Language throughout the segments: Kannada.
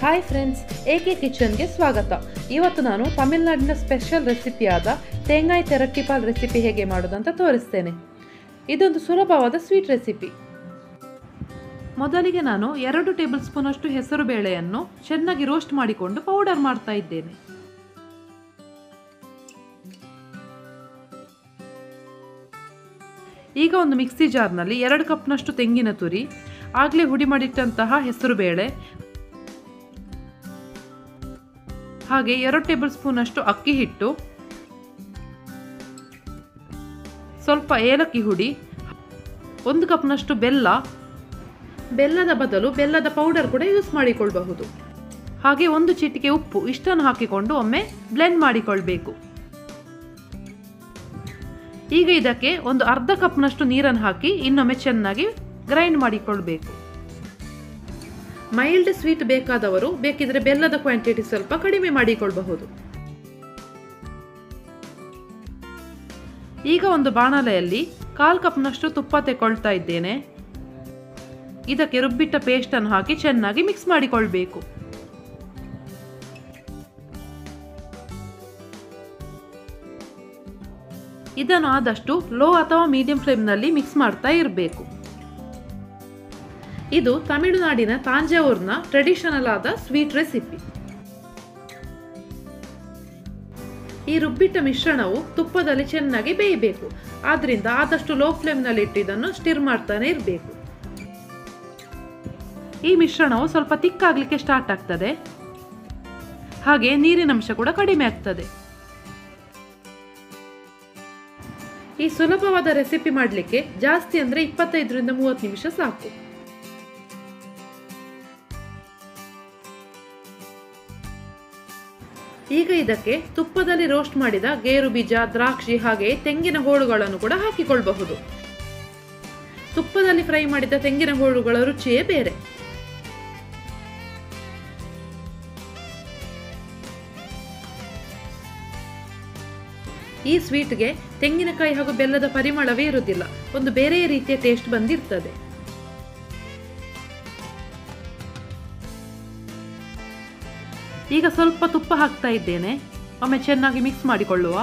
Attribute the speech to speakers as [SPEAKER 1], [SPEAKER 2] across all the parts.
[SPEAKER 1] ಹಾಯ್ ಫ್ರೆಂಡ್ಸ್, ಎಕೆ ಕಿಚನ್ಗೆ ಸ್ವಾಗತ. ಇವತ್ತು ನಾನು ತಮಿಳುನಾಡಿನ ಸ್ಪೆಷಲ್ ರೆಸಿಪಿಯಾದ ತೇಂಗಾಯಿ ತೆರಟ್ಟಿಪಾಲ್ ರೆಸಿಪಿ ಹೇಗೆ ಮಾಡೋದಂತ ತೋರಿಸ್ತೇನೆ. ಇದೊಂದು ಸುಲಭವಾದ ಸ್ವೀಟ್ ರೆಸಿಪಿ. ಮೊದಲಿಗೆ ನಾನು 2 ಟೇಬಲ್ ಸ್ಪೂನ್ ಅಷ್ಟು ಹೆಸರು ಬೇಳೆಯನ್ನು ಚೆನ್ನಾಗಿ ರೋಸ್ಟ್ ಮಾಡಿಕೊಂಡು ಪೌಡರ್ ಮಾಡ್ತಾ ಇದ್ದೇನೆ. ಈಗ ಒಂದು ಮಿಕ್ಸಿ ಜಾರ್ನಲ್ಲಿ 2 ಕಪ್ನಷ್ಟು ತೆಂಗಿನ ತುರಿ, ಆಗಲೇ ಹುಡಿ ಮಾಡಿಟ್ಟಂತಹ ಹೆಸರು ಬೇಳೆ, ಹಾಗೆ 2 ಟೇಬಲ್ ಸ್ಪೂನ್ ಅಷ್ಟು ಅಕ್ಕಿ ಹಿಟ್ಟು, ಸ್ವಲ್ಪ ಏಲಕ್ಕಿ ಹುಡಿ, 1 ಕಪ್ನಷ್ಟು ಬೆಲ್ಲ, ಬೆಲ್ಲದ ಬದಲು ಬೆಲ್ಲದ ಪೌಡರ್ ಕೂಡ ಯೂಸ್ ಮಾಡಿಕೊಳ್ಳಬಹುದು, ಹಾಗೆ 1 ಚಿಟಿಕೆ ಉಪ್ಪು. ಇಷ್ಟನ್ನು ಹಾಕಿಕೊಂಡು ಒಮ್ಮೆ ಬ್ಲೆಂಡ್ ಮಾಡಿಕೊಳ್ಬೇಕು. ಈಗ ಇದಕ್ಕೆ ಒಂದು ಅರ್ಧ ಕಪ್ನಷ್ಟು ನೀರನ್ನು ಹಾಕಿ ಇನ್ನೊಮ್ಮೆ ಚೆನ್ನಾಗಿ ಗ್ರೈಂಡ್ ಮಾಡಿಕೊಳ್ಬೇಕು. ಮೈಲ್ಡ್ ಸ್ವೀಟ್ ಬೇಕಾದವರು ಬೇಕಿದ್ರೆ ಬೆಲ್ಲದ ಕ್ವಾಂಟಿಟಿ ಸ್ವಲ್ಪ ಕಡಿಮೆ ಮಾಡಿಕೊಳ್ಳಬಹುದು. ಈಗ ಒಂದು ಬಾಣಲೆಯಲ್ಲಿ 1/4 ಕಪ್ನಷ್ಟು ತುಪ್ಪ ತೆಕೊಳ್ತಾ ಇದ್ದೇನೆ. ಇದಕ್ಕೆ ರುಬ್ಬಿಟ್ಟ ಪೇಸ್ಟ್ ಅನ್ನು ಹಾಕಿ ಚೆನ್ನಾಗಿ ಮಿಕ್ಸ್ ಮಾಡಿಕೊಳ್ಬೇಕು. ಇದನ್ನು ಆದಷ್ಟು ಲೋ ಅಥವಾ ಮೀಡಿಯಂ ಫ್ಲೇಮ್ನಲ್ಲಿ ಮಿಕ್ಸ್ ಮಾಡ್ತಾ ಇರಬೇಕು. ಇದು ತಮಿಳುನಾಡಿನ ತಾಂಜಾವೂರ್ನ ಟ್ರೆಡಿಷನಲ್ ಆದ ಸ್ವೀಟ್ ರೆಸಿಪಿ. ಈ ರುಬ್ಬಿಟ್ಟ ಮಿಶ್ರಣವು ತುಪ್ಪದಲ್ಲಿ ಚೆನ್ನಾಗಿ ಬೇಯಬೇಕು. ಆದ್ರಿಂದ ಆದಷ್ಟು ಲೋ ಫ್ಲೇಮ್ನಲ್ಲಿ ಇಟ್ಟು ಇದನ್ನು ಸ್ಟಿರ್ ಮಾಡ್ತಾನೆ ಇರಬೇಕು. ಈ ಮಿಶ್ರಣವು ಸ್ವಲ್ಪ ತಿಕ್ಕಾಗಲಿಕ್ಕೆ ಸ್ಟಾರ್ಟ್ ಆಗ್ತದೆ, ಹಾಗೆ ನೀರಿನಂಶ ಕೂಡ ಕಡಿಮೆ ಆಗ್ತದೆ. ಈ ಸುಲಭವಾದ ರೆಸಿಪಿ ಮಾಡಲಿಕ್ಕೆ ಜಾಸ್ತಿ ಅಂದ್ರೆ 25ರಿಂದ 30 ನಿಮಿಷ ಸಾಕು. ಈಗ ಇದಕ್ಕೆ ತುಪ್ಪದಲ್ಲಿ ರೋಸ್ಟ್ ಮಾಡಿದ ಗೇರು ಬೀಜ, ದ್ರಾಕ್ಷಿ ಹಾಗೆ ತೆಂಗಿನ ಹೋಳುಗಳನ್ನು ಕೂಡ ಹಾಕಿಕೊಳ್ಳಬಹುದು. ತುಪ್ಪದಲ್ಲಿ ಫ್ರೈ ಮಾಡಿದ ತೆಂಗಿನ ಹೋಳುಗಳ ರುಚಿಯೇ ಬೇರೆ. ಈ ಸ್ವೀಟ್ಗೆ ತೆಂಗಿನಕಾಯಿ ಹಾಗೂ ಬೆಲ್ಲದ ಪರಿಮಳವೇ ಇರುವುದಿಲ್ಲ, ಒಂದು ಬೇರೆ ರೀತಿಯ ಟೇಸ್ಟ್ ಬಂದಿರ್ತದೆ. ಈಗ ಸ್ವಲ್ಪ ತುಪ್ಪ ಹಾಕ್ತಾ ಇದ್ದೇನೆ. ಒಮ್ಮೆ ಚೆನ್ನಾಗಿ ಮಿಕ್ಸ್ ಮಾಡಿಕೊಳ್ಳುವ.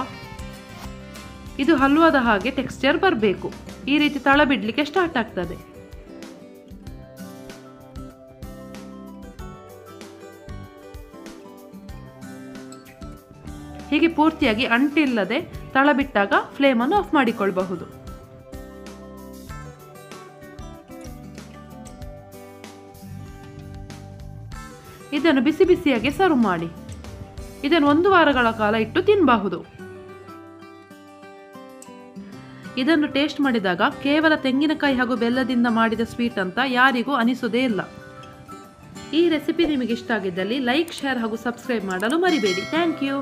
[SPEAKER 1] ಇದು ಹಲ್ವಾದ ಹಾಗೆ ಟೆಕ್ಸ್ಚರ್ ಬರಬೇಕು. ಈ ರೀತಿ ತಳ ಬಿಡ್ಲಿಕ್ಕೆ ಸ್ಟಾರ್ಟ್ ಆಗ್ತದೆ. ಹೀಗೆ ಪೂರ್ತಿಯಾಗಿ ಅಂಟಿಲ್ಲದೆ ತಳ ಬಿಟ್ಟಾಗ ಫ್ಲೇಮನ್ನು ಆಫ್ ಮಾಡಿಕೊಳ್ಳಬಹುದು. ಇದನ್ನು ಬಿಸಿ ಬಿಸಿಯಾಗಿ ಸರ್ವ್ ಮಾಡಿ. ಇದನ್ನು 1 ವಾರಗಳ ಕಾಲ ಇಟ್ಟು ತಿನ್ನಬಹುದು. ಇದನ್ನು ಟೇಸ್ಟ್ ಮಾಡಿದಾಗ ಕೇವಲ ತೆಂಗಿನಕಾಯಿ ಹಾಗೂ ಬೆಲ್ಲದಿಂದ ಮಾಡಿದ ಸ್ವೀಟ್ ಅಂತ ಯಾರಿಗೂ ಅನಿಸೋದೇ ಇಲ್ಲ. ಈ ರೆಸಿಪಿ ನಿಮಗೆ ಇಷ್ಟ ಆಗಿದ್ದಲ್ಲಿ ಲೈಕ್, ಶೇರ್ ಹಾಗೂ ಸಬ್ಸ್ಕ್ರೈಬ್ ಮಾಡಲು ಮರಿಬೇಡಿ. Thank you.